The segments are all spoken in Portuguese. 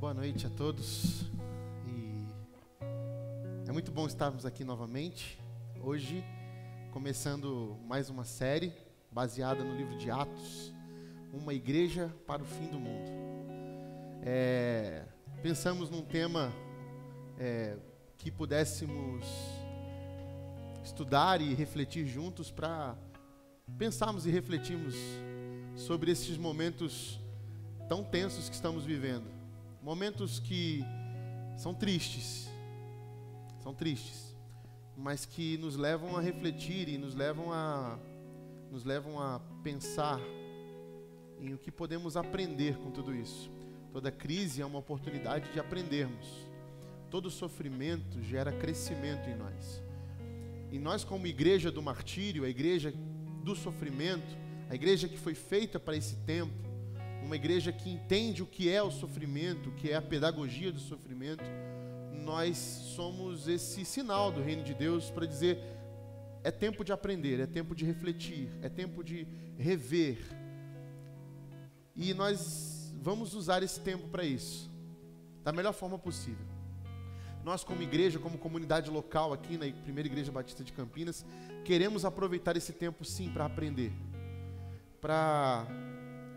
Boa noite a todos. E é muito bom estarmos aqui novamente. Hoje, começando mais uma série baseada no livro de Atos, uma igreja para o fim do mundo. Pensamos num tema que pudéssemos estudar e refletir juntos para pensarmos e refletirmos sobre esses momentos tão tensos que estamos vivendo. Momentos que são tristes, mas que nos levam a refletir e nos levam a pensar em o que podemos aprender com tudo isso. Toda crise é uma oportunidade de aprendermos. Todo sofrimento gera crescimento em nós. E nós, como igreja do martírio, a igreja do sofrimento, a igreja que foi feita para esse tempo, uma igreja que entende o que é o sofrimento, o que é a pedagogia do sofrimento, nós somos esse sinal do reino de Deus para dizer: é tempo de aprender, é tempo de refletir, é tempo de rever. E nós vamos usar esse tempo para isso, da melhor forma possível. Nós, como igreja, como comunidade local aqui na Primeira Igreja Batista de Campinas, queremos aproveitar esse tempo sim para aprender, para,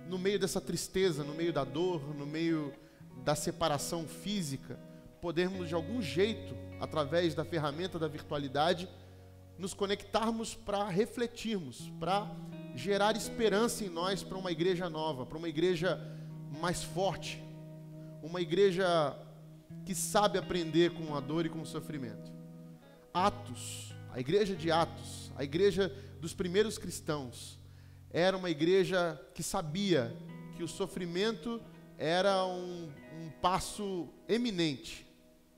no meio dessa tristeza, no meio da dor, no meio da separação física, podermos de algum jeito, através da ferramenta da virtualidade, nos conectarmos para refletirmos, para gerar esperança em nós para uma igreja nova, para uma igreja mais forte, uma igreja que sabe aprender com a dor e com o sofrimento. Atos, a igreja de Atos, a igreja dos primeiros cristãos, era uma igreja que sabia que o sofrimento era um passo eminente,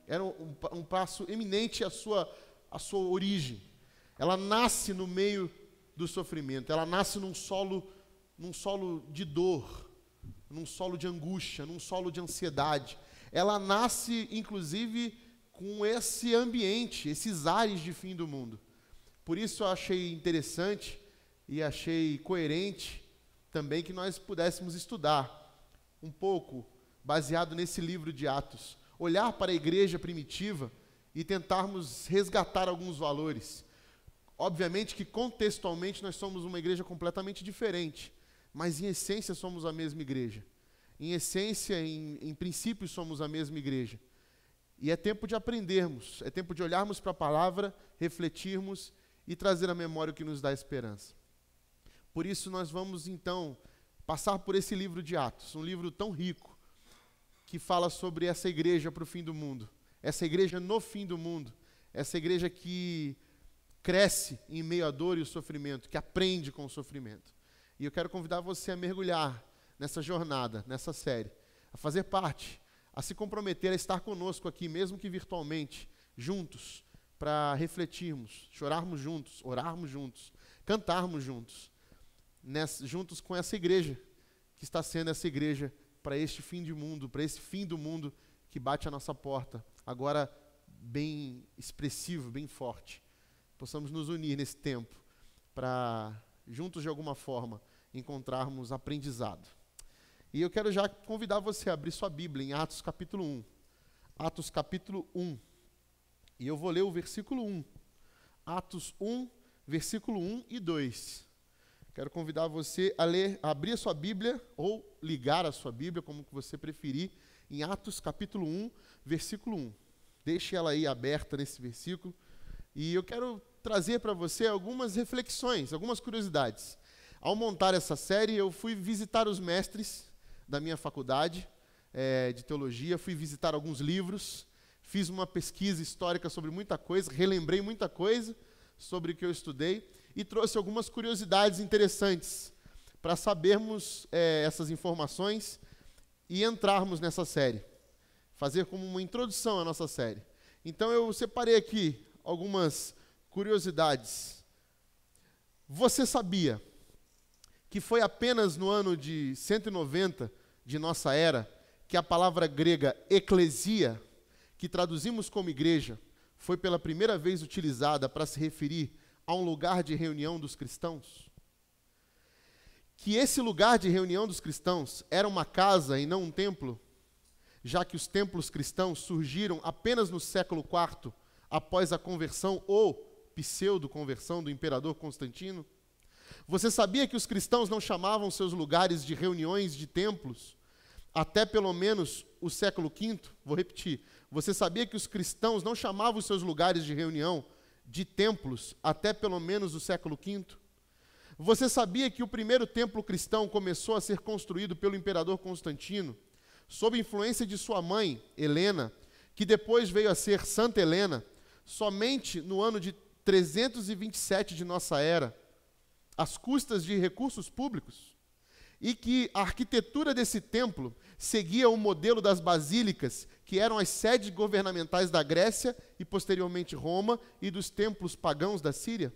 era um passo eminente à sua origem. Ela nasce no meio do sofrimento, ela nasce num solo de dor, num solo de angústia, num solo de ansiedade. Ela nasce, inclusive, com esse ambiente, esses ares de fim do mundo. Por isso eu achei interessante e achei coerente também que nós pudéssemos estudar um pouco, baseado nesse livro de Atos, olhar para a igreja primitiva e tentarmos resgatar alguns valores. Obviamente que contextualmente nós somos uma igreja completamente diferente, mas em essência somos a mesma igreja. Em essência, em princípio, somos a mesma igreja. E é tempo de aprendermos, é tempo de olharmos para a palavra, refletirmos e trazer à memória o que nos dá esperança. Por isso nós vamos então passar por esse livro de Atos, um livro tão rico, que fala sobre essa igreja para o fim do mundo, essa igreja no fim do mundo, essa igreja que cresce em meio à dor e o sofrimento, que aprende com o sofrimento. E eu quero convidar você a mergulhar nessa jornada, nessa série, a fazer parte, a se comprometer a estar conosco aqui, mesmo que virtualmente, juntos, para refletirmos, chorarmos juntos, orarmos juntos, cantarmos juntos, juntos com essa igreja, que está sendo essa igreja para este fim de mundo, para esse fim do mundo que bate à nossa porta, agora bem expressivo, bem forte. Possamos nos unir nesse tempo, para, juntos de alguma forma, encontrarmos aprendizado. E eu quero já convidar você a abrir sua Bíblia em Atos capítulo 1. Atos capítulo 1. E eu vou ler o versículo 1. Atos 1, versículo 1 e 2. Quero convidar você a abrir a sua Bíblia, ou ligar a sua Bíblia, como que você preferir, em Atos capítulo 1, versículo 1. Deixe ela aí aberta nesse versículo. E eu quero trazer para você algumas reflexões, algumas curiosidades. Ao montar essa série, eu fui visitar os mestres da minha faculdade de teologia, fui visitar alguns livros, fiz uma pesquisa histórica sobre muita coisa, relembrei muita coisa sobre o que eu estudei e trouxe algumas curiosidades interessantes para sabermos essas informações e entrarmos nessa série, fazer como uma introdução à nossa série. Então eu separei aqui algumas curiosidades. Você sabia que foi apenas no ano de 190 de nossa era que a palavra grega eclesia, que traduzimos como igreja, foi pela primeira vez utilizada para se referir a um lugar de reunião dos cristãos? Que esse lugar de reunião dos cristãos era uma casa e não um templo? já que os templos cristãos surgiram apenas no século IV, após a conversão ou pseudo-conversão do imperador Constantino? Você sabia que os cristãos não chamavam seus lugares de reuniões de templos até pelo menos o século V? Vou repetir. Você sabia que os cristãos não chamavam os seus lugares de reunião de templos até pelo menos o século V? Você sabia que o primeiro templo cristão começou a ser construído pelo imperador Constantino, sob influência de sua mãe, Helena, que depois veio a ser Santa Helena, somente no ano de 327 de nossa era, às custas de recursos públicos? E que a arquitetura desse templo seguia o modelo das basílicas, que eram as sedes governamentais da Grécia e posteriormente Roma, e dos templos pagãos da Síria?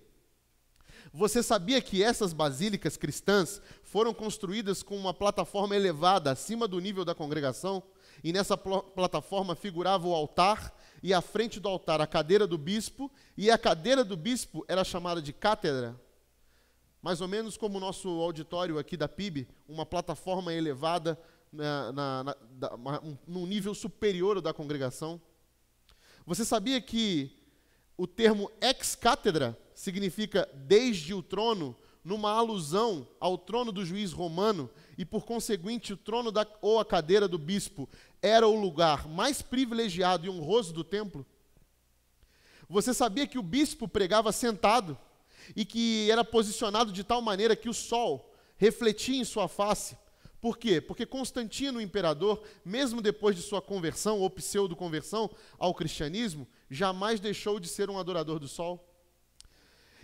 Você sabia que essas basílicas cristãs foram construídas com uma plataforma elevada acima do nível da congregação? E nessa plataforma figurava o altar, e à frente do altar a cadeira do bispo, e a cadeira do bispo era chamada de cátedra? Mais ou menos como o nosso auditório aqui da PIB, uma plataforma elevada num nível superior ao da congregação. Você sabia que o termo ex-cátedra significa desde o trono, numa alusão ao trono do juiz romano, e por conseguinte o trono ou a cadeira do bispo era o lugar mais privilegiado e honroso do templo? Você sabia que o bispo pregava sentado e que era posicionado de tal maneira que o sol refletia em sua face? Por quê? Porque Constantino, o imperador, mesmo depois de sua conversão ou pseudo-conversão ao cristianismo, jamais deixou de ser um adorador do sol.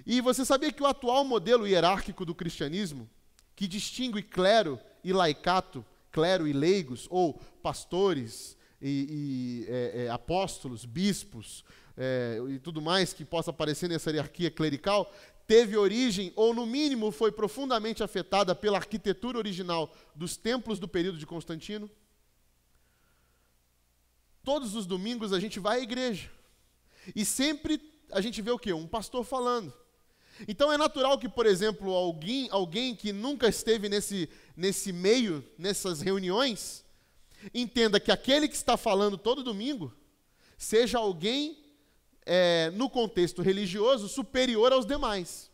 E você sabia que o atual modelo hierárquico do cristianismo, que distingue clero e laicato, clero e leigos, ou pastores e apóstolos, bispos e tudo mais que possa aparecer nessa hierarquia clerical, teve origem, ou no mínimo foi profundamente afetada pela arquitetura original dos templos do período de Constantino? Todos os domingos a gente vai à igreja, e sempre a gente vê o quê? Um pastor falando. Então é natural que, por exemplo, alguém que nunca esteve nesse meio, nessas reuniões, entenda que aquele que está falando todo domingo seja alguém, no contexto religioso, superior aos demais.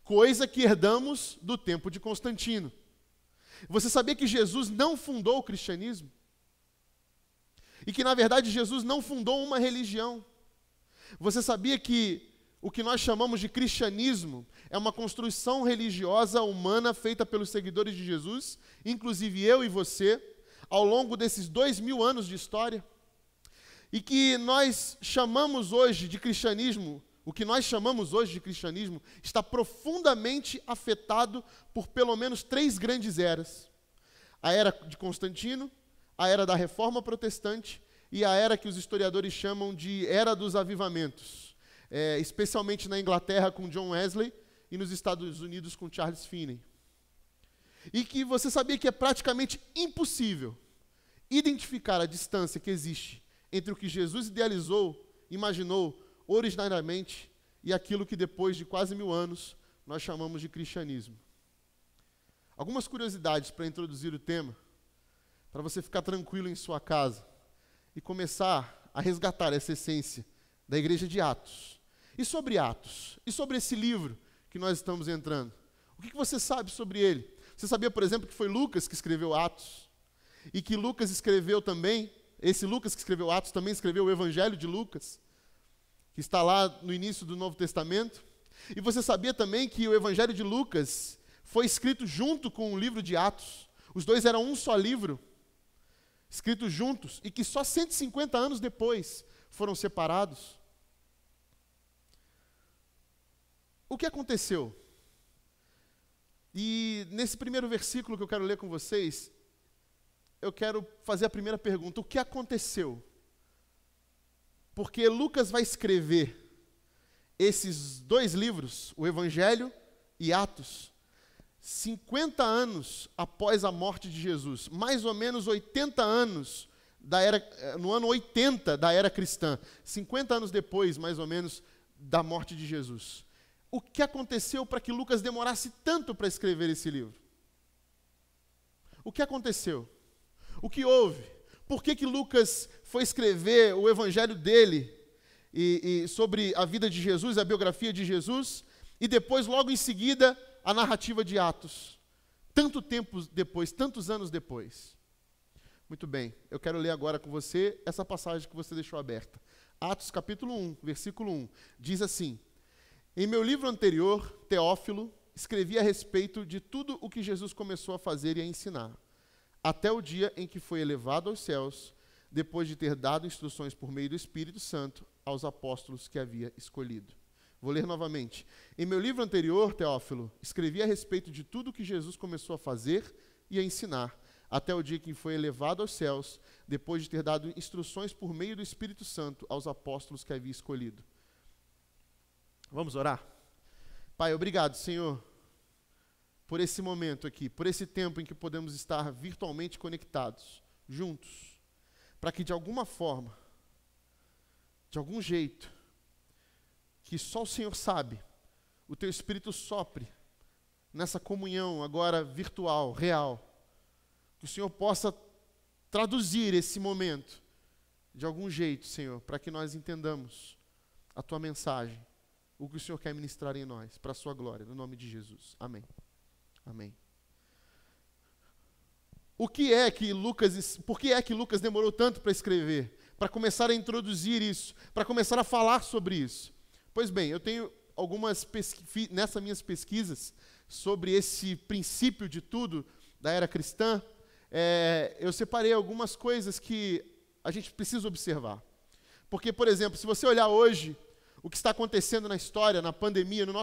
Coisa que herdamos do tempo de Constantino. Você sabia que Jesus não fundou o cristianismo? E que, na verdade, Jesus não fundou uma religião? Você sabia que o que nós chamamos de cristianismo é uma construção religiosa humana feita pelos seguidores de Jesus, inclusive eu e você, ao longo desses 2000 anos de história? E que nós chamamos hoje de cristianismo, o que nós chamamos hoje de cristianismo, está profundamente afetado por pelo menos 3 grandes eras. A era de Constantino, a era da Reforma Protestante e a era que os historiadores chamam de Era dos Avivamentos, especialmente na Inglaterra com John Wesley e nos Estados Unidos com Charles Finney. E que você sabia que é praticamente impossível identificar a distância que existe entre o que Jesus idealizou, imaginou originariamente e aquilo que depois de quase 1000 anos nós chamamos de cristianismo. Algumas curiosidades para introduzir o tema, para você ficar tranquilo em sua casa e começar a resgatar essa essência da igreja de Atos. E sobre Atos? E sobre esse livro que nós estamos entrando? O que você sabe sobre ele? Você sabia, por exemplo, que foi Lucas que escreveu Atos? E que Lucas escreveu também, esse Lucas que escreveu Atos também escreveu o Evangelho de Lucas, que está lá no início do Novo Testamento? E você sabia também que o Evangelho de Lucas foi escrito junto com o livro de Atos? Os dois eram um só livro, escritos juntos, e que só 150 anos depois foram separados. O que aconteceu? E nesse primeiro versículo que eu quero ler com vocês, eu quero fazer a primeira pergunta: o que aconteceu? Porque Lucas vai escrever esses 2 livros, o Evangelho e Atos, 50 anos após a morte de Jesus, mais ou menos 80 anos no ano 80 da era cristã, 50 anos depois, mais ou menos, da morte de Jesus. O que aconteceu para que Lucas demorasse tanto para escrever esse livro? O que aconteceu? O que houve? por que Lucas foi escrever o evangelho dele e sobre a vida de Jesus, a biografia de Jesus, e depois, logo em seguida, a narrativa de Atos. Tanto tempo depois, tantos anos depois. Muito bem, eu quero ler agora com você essa passagem que você deixou aberta. Atos capítulo 1, versículo 1, diz assim: em meu livro anterior, Teófilo, escrevi a respeito de tudo o que Jesus começou a fazer e a ensinar, até o dia em que foi elevado aos céus, depois de ter dado instruções por meio do Espírito Santo aos apóstolos que havia escolhido. Vou ler novamente. Em meu livro anterior, Teófilo, escrevi a respeito de tudo o que Jesus começou a fazer e a ensinar, até o dia em que foi elevado aos céus, depois de ter dado instruções por meio do Espírito Santo aos apóstolos que havia escolhido. Vamos orar? Pai, obrigado, Senhor, por esse momento aqui, por esse tempo em que podemos estar virtualmente conectados, juntos, para que de alguma forma, de algum jeito, que só o Senhor sabe, o Teu Espírito sopre nessa comunhão agora virtual, real, que o Senhor possa traduzir esse momento de algum jeito, Senhor, para que nós entendamos a Tua mensagem, o que o Senhor quer ministrar em nós, para a Sua glória, no nome de Jesus. Amém. Amém. Por que é que Lucas demorou tanto para escrever? Para começar a introduzir isso, para começar a falar sobre isso? Pois bem, eu tenho nessas minhas pesquisas sobre esse princípio de tudo da era cristã, eu separei algumas coisas que a gente precisa observar. Porque, por exemplo, se você olhar hoje o que está acontecendo na história, na pandemia, no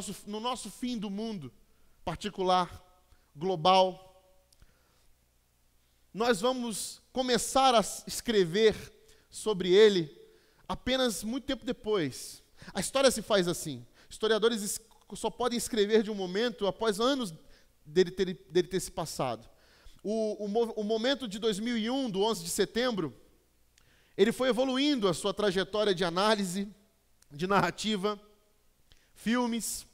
nosso fim do mundo particular, global, nós vamos começar a escrever sobre ele apenas muito tempo depois. A história se faz assim. Historiadores só podem escrever de um momento após anos dele ter se passado. O momento de 2001, do 11 de setembro, ele foi evoluindo a sua trajetória de análise, de narrativa, filmes,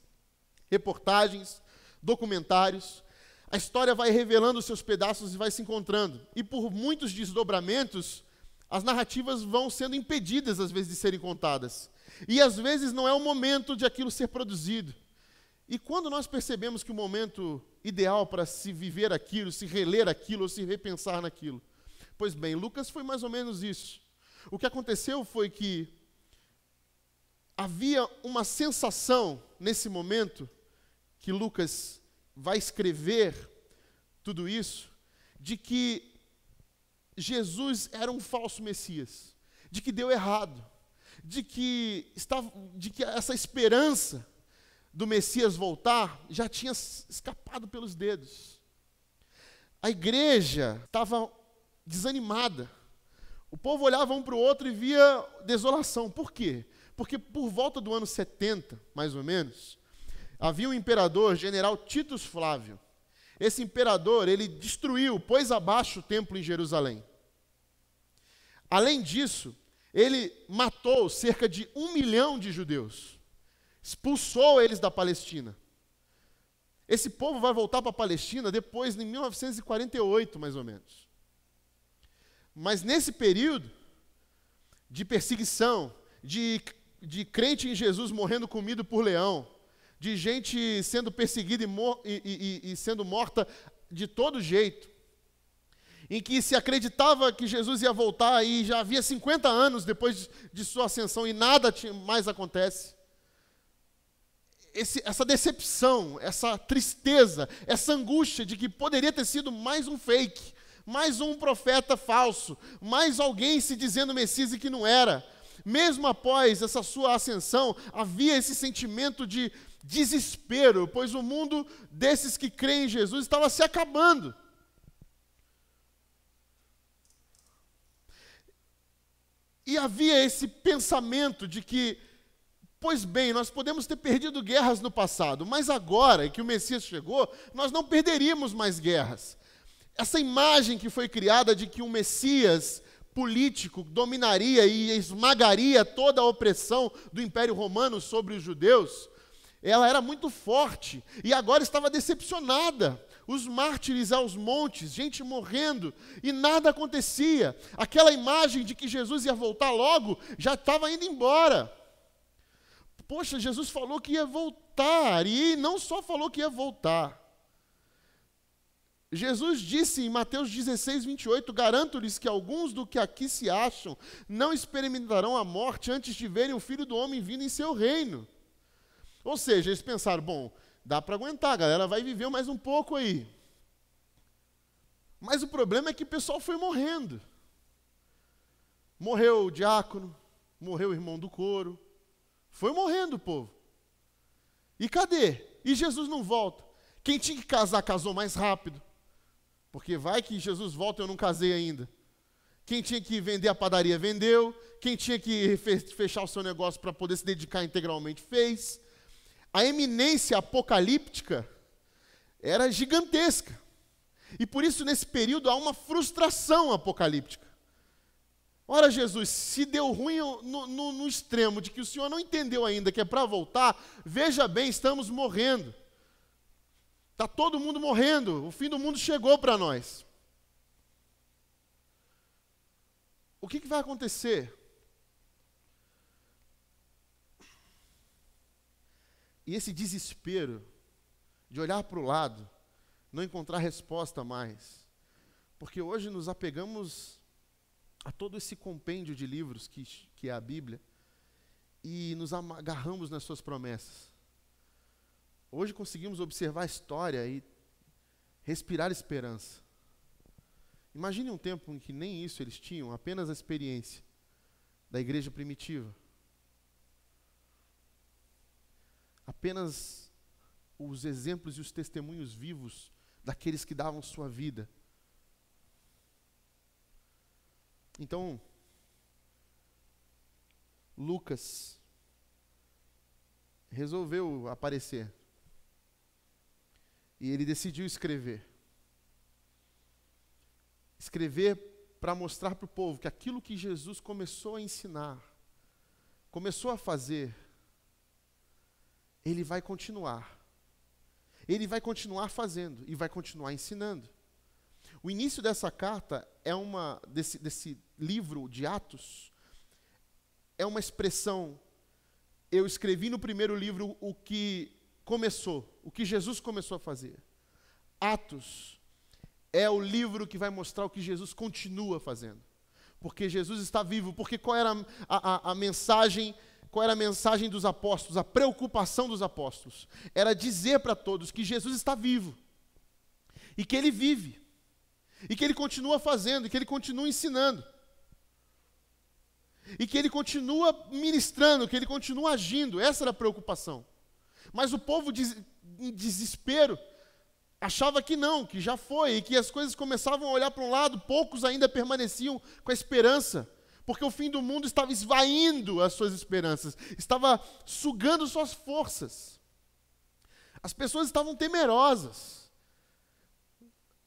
reportagens, documentários. A história vai revelando os seus pedaços e vai se encontrando. E por muitos desdobramentos, as narrativas vão sendo impedidas, às vezes, de serem contadas. E, às vezes, não é o momento de aquilo ser produzido. E quando nós percebemos que o momento ideal para se viver aquilo, se reler aquilo, ou se repensar naquilo? Pois bem, Lucas foi mais ou menos isso. O que aconteceu foi que havia uma sensação, nesse momento, que Lucas vai escrever tudo isso, de que Jesus era um falso Messias, de que deu errado, de que essa esperança do Messias voltar já tinha escapado pelos dedos. A igreja estava desanimada. O povo olhava um para o outro e via desolação. Por quê? Porque por volta do ano 70, mais ou menos, havia um imperador, general Titus Flávio. Esse imperador, ele destruiu, pôs abaixo o templo em Jerusalém. Além disso, ele matou cerca de 1 milhão de judeus. Expulsou eles da Palestina. Esse povo vai voltar para a Palestina depois, em 1948, mais ou menos. Mas nesse período de perseguição, de crente em Jesus morrendo comido por leão, de gente sendo perseguida e sendo morta de todo jeito, em que se acreditava que Jesus ia voltar e já havia 50 anos depois de sua ascensão e nada mais acontece. Essa decepção, essa tristeza, essa angústia de que poderia ter sido mais um fake, mais um profeta falso, mais alguém se dizendo Messias e que não era. Mesmo após essa sua ascensão, havia esse sentimento de desespero, pois o mundo desses que creem em Jesus estava se acabando. E havia esse pensamento de que, pois bem, nós podemos ter perdido guerras no passado, mas agora que o Messias chegou, nós não perderíamos mais guerras. Essa imagem que foi criada de que um Messias político dominaria e esmagaria toda a opressão do Império Romano sobre os judeus, ela era muito forte e agora estava decepcionada, os mártires aos montes, gente morrendo, e nada acontecia. Aquela imagem de que Jesus ia voltar logo, já estava indo embora. Poxa, Jesus falou que ia voltar, e não só falou que ia voltar. Jesus disse em Mateus 16, 28, garanto-lhes que alguns do que aqui se acham não experimentarão a morte antes de verem o Filho do Homem vindo em seu reino. Ou seja, eles pensaram, bom, dá para aguentar, a galera vai viver mais um pouco aí. Mas o problema é que o pessoal foi morrendo. Morreu o diácono, morreu o irmão do coro, foi morrendo o povo. E cadê? E Jesus não volta. Quem tinha que casar, casou mais rápido. Porque vai que Jesus volta e eu não casei ainda. Quem tinha que vender a padaria, vendeu. Quem tinha que fechar o seu negócio para poder se dedicar integralmente, fez. A eminência apocalíptica era gigantesca. E por isso, nesse período, há uma frustração apocalíptica. Ora, Jesus, se deu ruim no extremo de que o Senhor não entendeu ainda que é para voltar, veja bem, estamos morrendo. Está todo mundo morrendo, o fim do mundo chegou para nós. O que vai acontecer? E esse desespero de olhar para o lado, não encontrar resposta mais. Porque hoje nos apegamos a todo esse compêndio de livros que é a Bíblia e nos agarramos nas suas promessas. Hoje conseguimos observar a história e respirar esperança. Imagine um tempo em que nem isso eles tinham, apenas a experiência da igreja primitiva. Apenas os exemplos e os testemunhos vivos daqueles que davam sua vida. Então, Lucas resolveu aparecer. E ele decidiu escrever. Escrever para mostrar para o povo que aquilo que Jesus começou a ensinar, começou a fazer, ele vai continuar. Ele vai continuar fazendo e vai continuar ensinando. O início dessa carta é desse livro de Atos, é uma expressão. Eu escrevi no primeiro livro o que começou, o que Jesus começou a fazer. Atos é o livro que vai mostrar o que Jesus continua fazendo. Porque Jesus está vivo. Porque qual era a mensagem? Qual era a mensagem dos apóstolos? A preocupação dos apóstolos era dizer para todos que Jesus está vivo. E que ele vive. E que ele continua fazendo. E que ele continua ensinando. E que ele continua ministrando. Que ele continua agindo. Essa era a preocupação. Mas o povo, em desespero, achava que não, que já foi, e que as coisas começavam a olhar para um lado, poucos ainda permaneciam com a esperança, porque o fim do mundo estava esvaindo as suas esperanças, estava sugando suas forças. As pessoas estavam temerosas.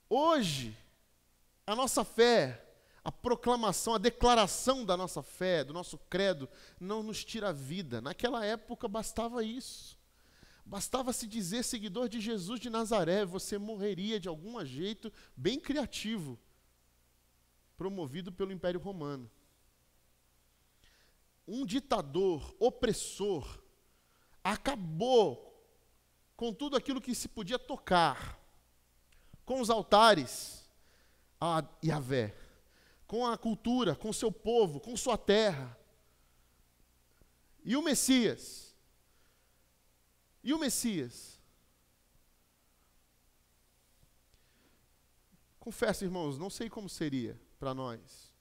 Hoje, a nossa fé, a proclamação, a declaração da nossa fé, do nosso credo, não nos tira a vida. Naquela época bastava isso. Bastava se dizer seguidor de Jesus de Nazaré, você morreria de algum jeito bem criativo, promovido pelo Império Romano. Um ditador, opressor, acabou com tudo aquilo que se podia tocar, com os altares a Yahvé, com a cultura, com seu povo, com sua terra. E o Messias? E o Messias? Confesso, irmãos, não sei como seria para nós.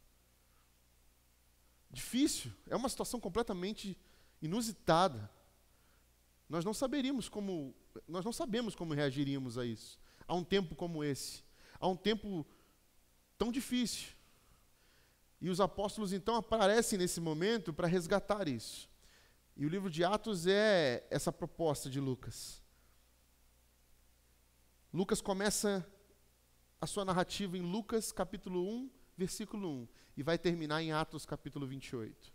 Difícil, é uma situação completamente inusitada. Nós não sabemos como reagiríamos a isso, a um tempo como esse, a um tempo tão difícil. E os apóstolos então aparecem nesse momento para resgatar isso. E o livro de Atos é essa proposta de Lucas. Lucas começa a sua narrativa em Lucas capítulo 1, versículo 1, e vai terminar em Atos capítulo 28.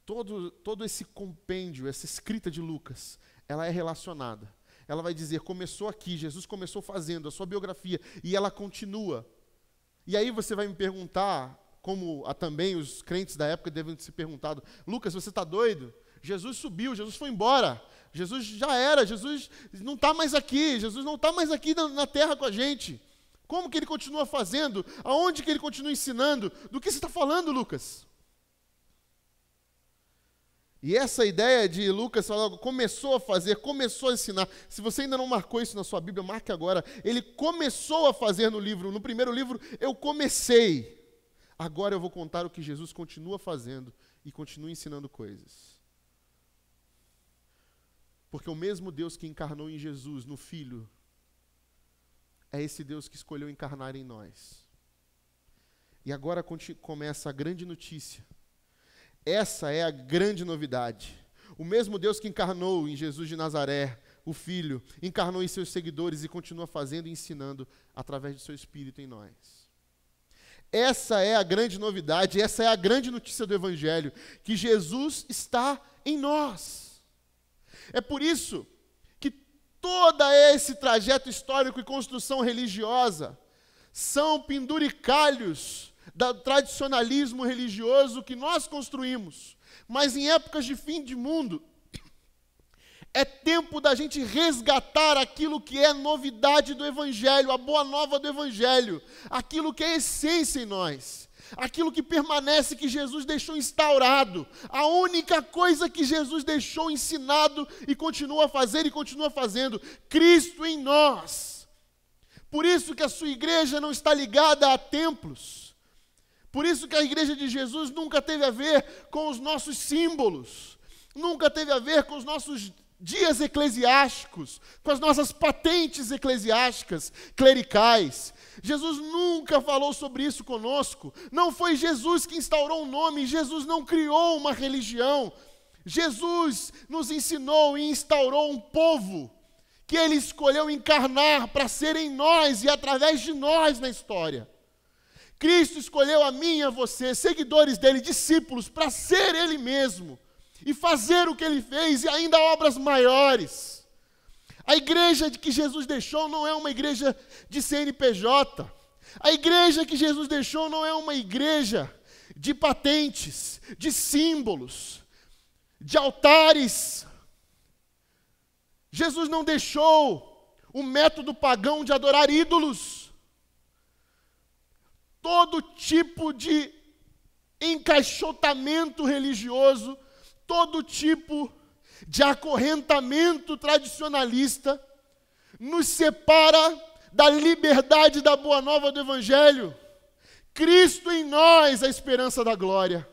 Todo esse compêndio, essa escrita de Lucas, ela é relacionada. ela vai dizer, começou aqui, Jesus começou fazendo a sua biografia, e ela continua. E aí você vai me perguntar, como também os crentes da época devem ter se perguntado, Lucas, você está doido? Jesus subiu, Jesus foi embora, Jesus já era, Jesus não está mais aqui, Jesus não está mais aqui na terra com a gente. Como que ele continua fazendo? Aonde que ele continua ensinando? Do que você está falando, Lucas? E essa ideia de Lucas falar, começou a fazer, começou a ensinar. Se você ainda não marcou isso na sua Bíblia, marque agora. Ele começou a fazer no primeiro livro, eu comecei. Agora eu vou contar o que Jesus continua fazendo e continua ensinando coisas. Porque o mesmo Deus que encarnou em Jesus, no Filho, é esse Deus que escolheu encarnar em nós. E agora começa a grande notícia. Essa é a grande novidade. O mesmo Deus que encarnou em Jesus de Nazaré, o Filho, encarnou em seus seguidores e continua fazendo e ensinando através do seu Espírito em nós. Essa é a grande novidade, essa é a grande notícia do Evangelho, que Jesus está em nós. É por isso que todo esse trajeto histórico e construção religiosa são penduricalhos do tradicionalismo religioso que nós construímos. Mas em épocas de fim de mundo, é tempo da gente resgatar aquilo que é novidade do Evangelho, a boa nova do Evangelho, aquilo que é essência em nós, aquilo que permanece, que Jesus deixou instaurado, a única coisa que Jesus deixou ensinado e continua a fazer e continua fazendo, Cristo em nós. Por isso que a sua igreja não está ligada a templos. Por isso que a igreja de Jesus nunca teve a ver com os nossos símbolos, nunca teve a ver com os nossos dias eclesiásticos, com as nossas patentes eclesiásticas, clericais. Jesus nunca falou sobre isso conosco. Não foi Jesus que instaurou um nome, Jesus não criou uma religião. Jesus nos ensinou e instaurou um povo que Ele escolheu encarnar para ser em nós e através de nós na história. Cristo escolheu a mim e a você, seguidores dele, discípulos, para ser Ele mesmo e fazer o que Ele fez e ainda obras maiores. A igreja que Jesus deixou não é uma igreja de CNPJ. A igreja que Jesus deixou não é uma igreja de patentes, de símbolos, de altares. Jesus não deixou o método pagão de adorar ídolos. Todo tipo de encaixotamento religioso, todo tipo de acorrentamento tradicionalista nos separa da liberdade da boa nova do Evangelho. Cristo em nós, a esperança da glória.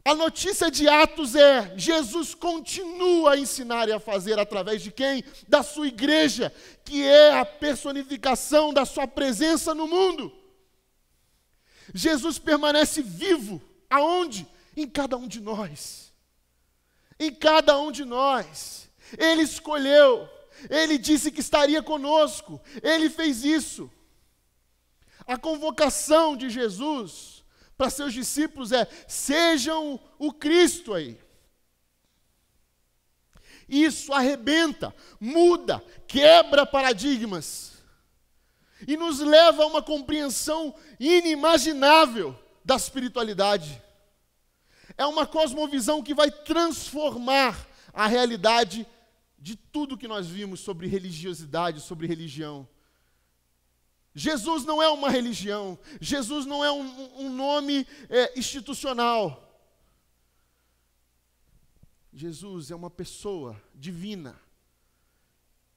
A notícia de Atos é: Jesus continua a ensinar e a fazer através de quem? Da sua igreja, que é a personificação da sua presença no mundo. Jesus permanece vivo, aonde? Em cada um de nós. Em cada um de nós. Ele escolheu, Ele disse que estaria conosco, Ele fez isso. A convocação de Jesus para seus discípulos é: sejam o Cristo aí. Isso arrebenta, muda, quebra paradigmas e nos leva a uma compreensão inimaginável da espiritualidade. É uma cosmovisão que vai transformar a realidade de tudo que nós vimos sobre religiosidade, sobre religião. Jesus não é uma religião, Jesus não é um nome institucional. Jesus é uma pessoa divina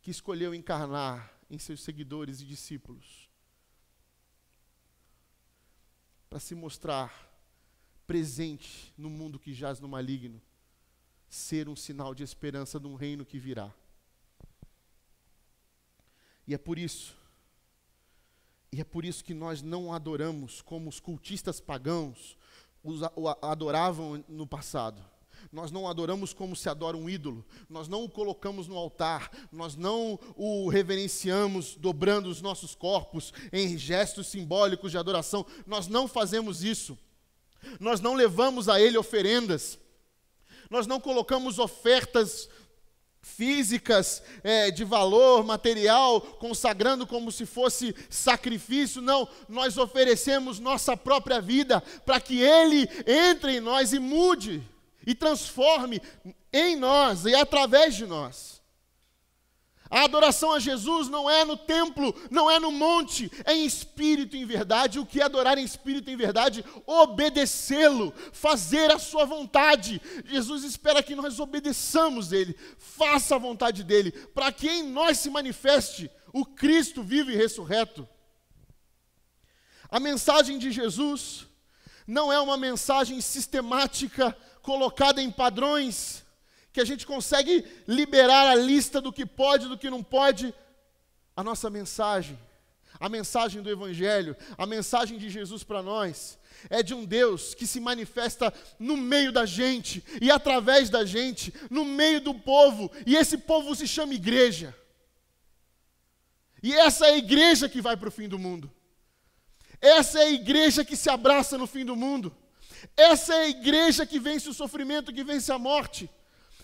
que escolheu encarnar em seus seguidores e discípulos para se mostrar presente no mundo que jaz no maligno, ser um sinal de esperança de um reino que virá. E é por isso que nós não adoramos como os cultistas pagãos o adoravam no passado. Nós não adoramos como se adora um ídolo. Nós não o colocamos no altar. Nós não o reverenciamos dobrando os nossos corpos em gestos simbólicos de adoração. Nós não fazemos isso. Nós não levamos a Ele oferendas. Nós não colocamos ofertas físicas, de valor material, consagrando como se fosse sacrifício. Não, nós oferecemos nossa própria vida para que Ele entre em nós e mude, e transforme em nós e através de nós. A adoração a Jesus não é no templo, não é no monte, é em espírito e em verdade. O que é adorar em espírito e em verdade? Obedecê-lo, fazer a sua vontade. Jesus espera que nós obedeçamos Ele, faça a vontade dEle, para que em nós se manifeste o Cristo vivo e ressurreto. A mensagem de Jesus não é uma mensagem sistemática, colocada em padrões, que a gente consegue liberar a lista do que pode, do que não pode. A nossa mensagem, a mensagem do Evangelho, a mensagem de Jesus para nós, é de um Deus que se manifesta no meio da gente, e através da gente, no meio do povo, e esse povo se chama igreja. E essa é a igreja que vai para o fim do mundo. Essa é a igreja que se abraça no fim do mundo. Essa é a igreja que vence o sofrimento, que vence a morte.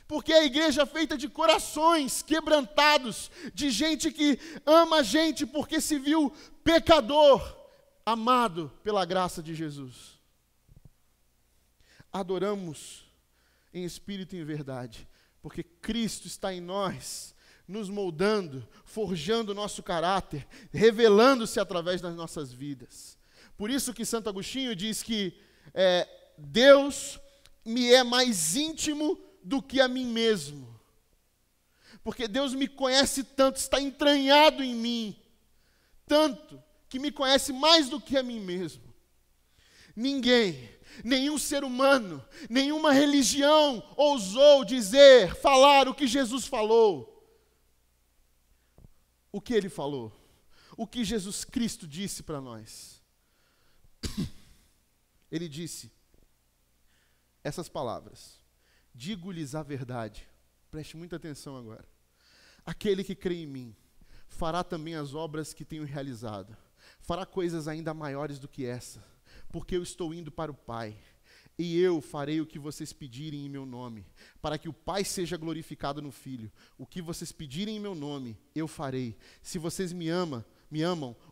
Porque é a igreja feita de corações quebrantados, de gente que ama a gente porque se viu pecador, amado pela graça de Jesus. Adoramos em espírito e em verdade, porque Cristo está em nós, nos moldando, forjando o nosso caráter, revelando-se através das nossas vidas. Por isso que Santo Agostinho diz que Deus me é mais íntimo do que a mim mesmo, porque Deus me conhece tanto, está entranhado em mim, tanto, que me conhece mais do que a mim mesmo. Ninguém, nenhum ser humano, nenhuma religião ousou dizer, falar o que Jesus falou. O que Ele falou, o que Jesus Cristo disse para nós. Ele disse essas palavras: digo-lhes a verdade, preste muita atenção agora. Aquele que crê em mim, fará também as obras que tenho realizado, fará coisas ainda maiores do que essa, porque eu estou indo para o Pai, e eu farei o que vocês pedirem em meu nome, para que o Pai seja glorificado no Filho. O que vocês pedirem em meu nome, eu farei. Se vocês me amam,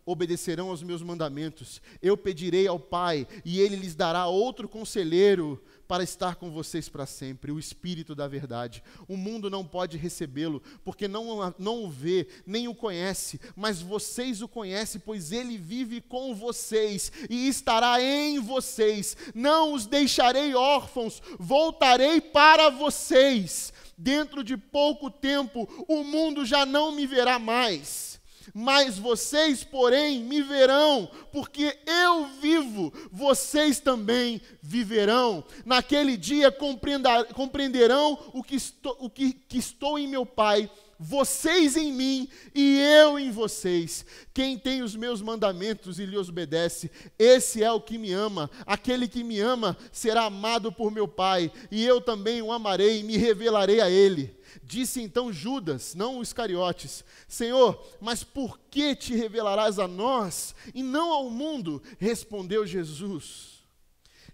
obedecerão aos meus mandamentos. Eu pedirei ao Pai, e Ele lhes dará outro conselheiro para estar com vocês para sempre, o Espírito da verdade. O mundo não pode recebê-lo, porque não o vê, nem o conhece, mas vocês o conhecem, pois Ele vive com vocês e estará em vocês. Não os deixarei órfãos, voltarei para vocês. Dentro de pouco tempo, o mundo já não me verá mais. Mas vocês, porém, me verão, porque eu vivo, vocês também viverão. Naquele dia compreenderão que estou em meu Pai, vocês em mim e eu em vocês. Quem tem os meus mandamentos e lhes obedece, esse é o que me ama. Aquele que me ama será amado por meu Pai, e eu também o amarei e me revelarei a ele. Disse então Judas, não os Iscariotes: Senhor, mas por que te revelarás a nós e não ao mundo? Respondeu Jesus: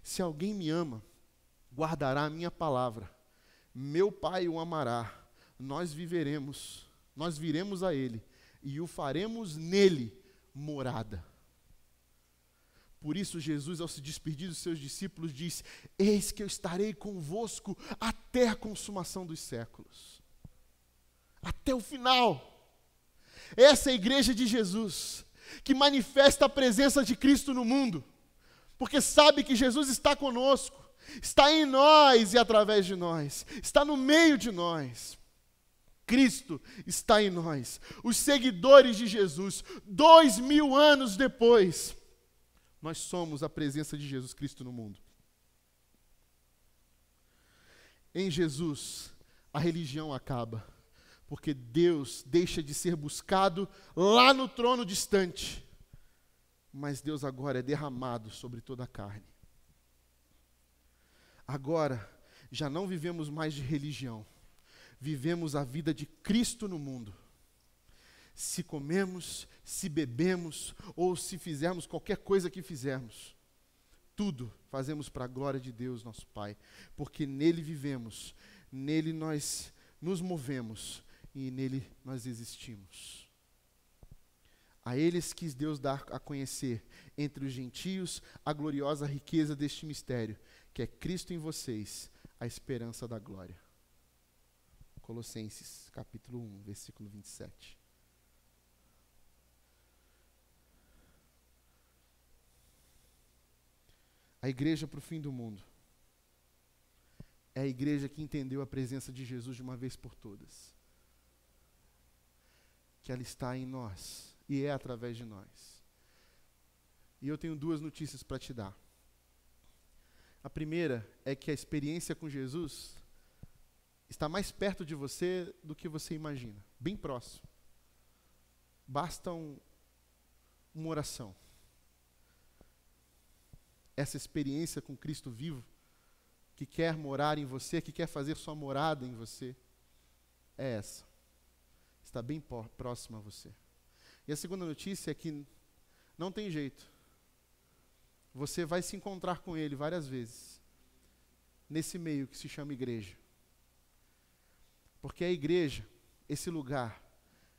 se alguém me ama, guardará a minha palavra. Meu Pai o amará. Nós viremos a ele e o faremos nele morada. Por isso Jesus, ao se despedir dos seus discípulos, diz: eis que eu estarei convosco até a consumação dos séculos. Até o final. Essa é a igreja de Jesus, que manifesta a presença de Cristo no mundo, porque sabe que Jesus está conosco, está em nós e através de nós, está no meio de nós. Cristo está em nós, os seguidores de Jesus. 2000 anos depois, nós somos a presença de Jesus Cristo no mundo. Em Jesus, a religião acaba, porque Deus deixa de ser buscado lá no trono distante, mas Deus agora é derramado sobre toda a carne. Agora, já não vivemos mais de religião, vivemos a vida de Cristo no mundo. Se comemos, se bebemos, ou se fizermos qualquer coisa que fizermos, tudo fazemos para a glória de Deus, nosso Pai, porque nele vivemos, nele nós nos movemos e nele nós existimos. A eles quis Deus dar a conhecer entre os gentios a gloriosa riqueza deste mistério, que é Cristo em vocês, a esperança da glória. Colossenses, capítulo 1, versículo 27. A igreja para o fim do mundo é a igreja que entendeu a presença de Jesus de uma vez por todas. Que ela está em nós e é através de nós. E eu tenho duas notícias para te dar. A primeira é que a experiência com Jesus está mais perto de você do que você imagina, bem próximo. Basta uma oração. Essa experiência com Cristo vivo, que quer morar em você, que quer fazer sua morada em você, é essa. Está bem próxima a você. E a segunda notícia é que não tem jeito. Você vai se encontrar com Ele várias vezes, nesse meio que se chama igreja. Porque a igreja, esse lugar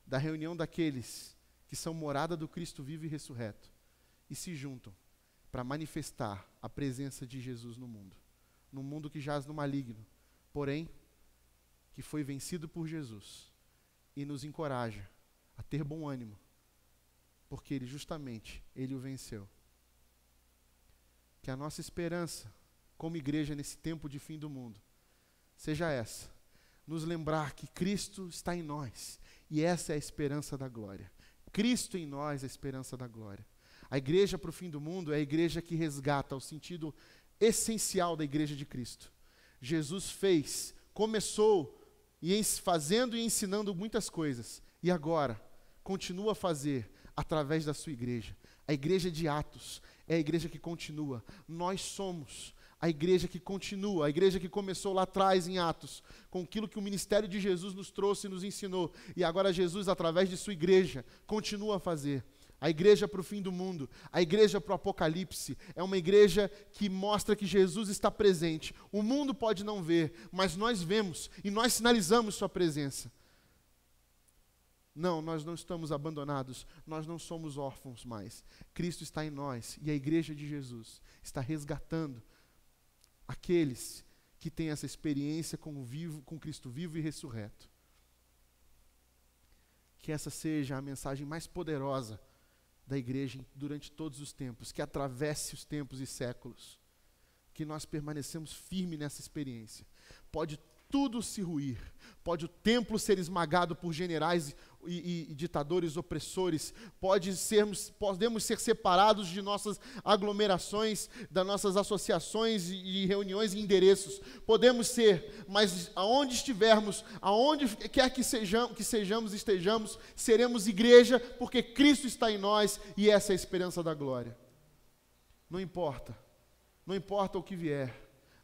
da reunião daqueles que são morada do Cristo vivo e ressurreto, e se juntam para manifestar a presença de Jesus no mundo. Num mundo que jaz no maligno, porém, que foi vencido por Jesus. E nos encoraja a ter bom ânimo, porque Ele o venceu. Que a nossa esperança, como igreja nesse tempo de fim do mundo, seja essa, nos lembrar que Cristo está em nós, e essa é a esperança da glória. Cristo em nós é a esperança da glória. A igreja para o fim do mundo é a igreja que resgata o sentido essencial da igreja de Cristo. Jesus começou fazendo e ensinando muitas coisas, e agora continua a fazer através da sua igreja. A igreja de Atos é a igreja que continua. Nós somos a igreja que continua, a igreja que começou lá atrás em Atos, com aquilo que o ministério de Jesus nos trouxe e nos ensinou, e agora Jesus, através de sua igreja, continua a fazer. A igreja para o fim do mundo, a igreja para o Apocalipse, é uma igreja que mostra que Jesus está presente. O mundo pode não ver, mas nós vemos e nós sinalizamos sua presença. Não, nós não estamos abandonados, nós não somos órfãos mais. Cristo está em nós e a igreja de Jesus está resgatando aqueles que têm essa experiência com Cristo vivo e ressurreto. Que essa seja a mensagem mais poderosa da igreja durante todos os tempos, que atravesse os tempos e séculos, que nós permanecemos firmes nessa experiência. Pode tudo se ruir, pode o templo ser esmagado por generais e ditadores opressores, podemos ser separados de nossas aglomerações, das nossas associações e reuniões e endereços, podemos ser, mas aonde estivermos, aonde quer que estejamos, seremos igreja, porque Cristo está em nós e essa é a esperança da glória. Não importa o que vier,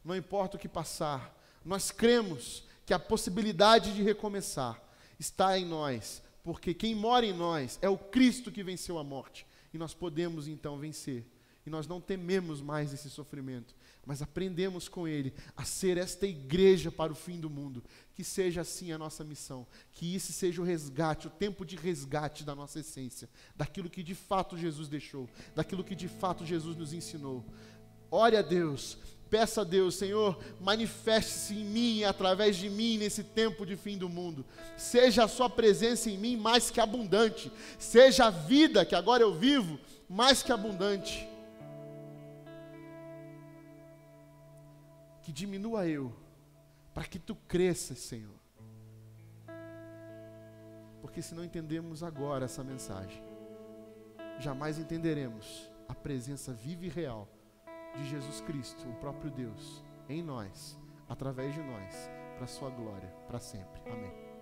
não importa o que passar, nós cremos que a possibilidade de recomeçar está em nós, porque quem mora em nós é o Cristo que venceu a morte, e nós podemos então vencer, e nós não tememos mais esse sofrimento, mas aprendemos com Ele a ser esta igreja para o fim do mundo. Que seja assim a nossa missão, que isso seja o resgate, o tempo de resgate da nossa essência, daquilo que de fato Jesus deixou, daquilo que de fato Jesus nos ensinou. Ore a Deus, peça a Deus: Senhor, manifeste-se em mim e através de mim nesse tempo de fim do mundo. Seja a sua presença em mim mais que abundante. Seja a vida que agora eu vivo mais que abundante. Que diminua eu, para que tu cresças, Senhor. Porque se não entendemos agora essa mensagem, jamais entenderemos a presença viva e real de Jesus Cristo, o próprio Deus, em nós, através de nós, para a sua glória, para sempre. Amém.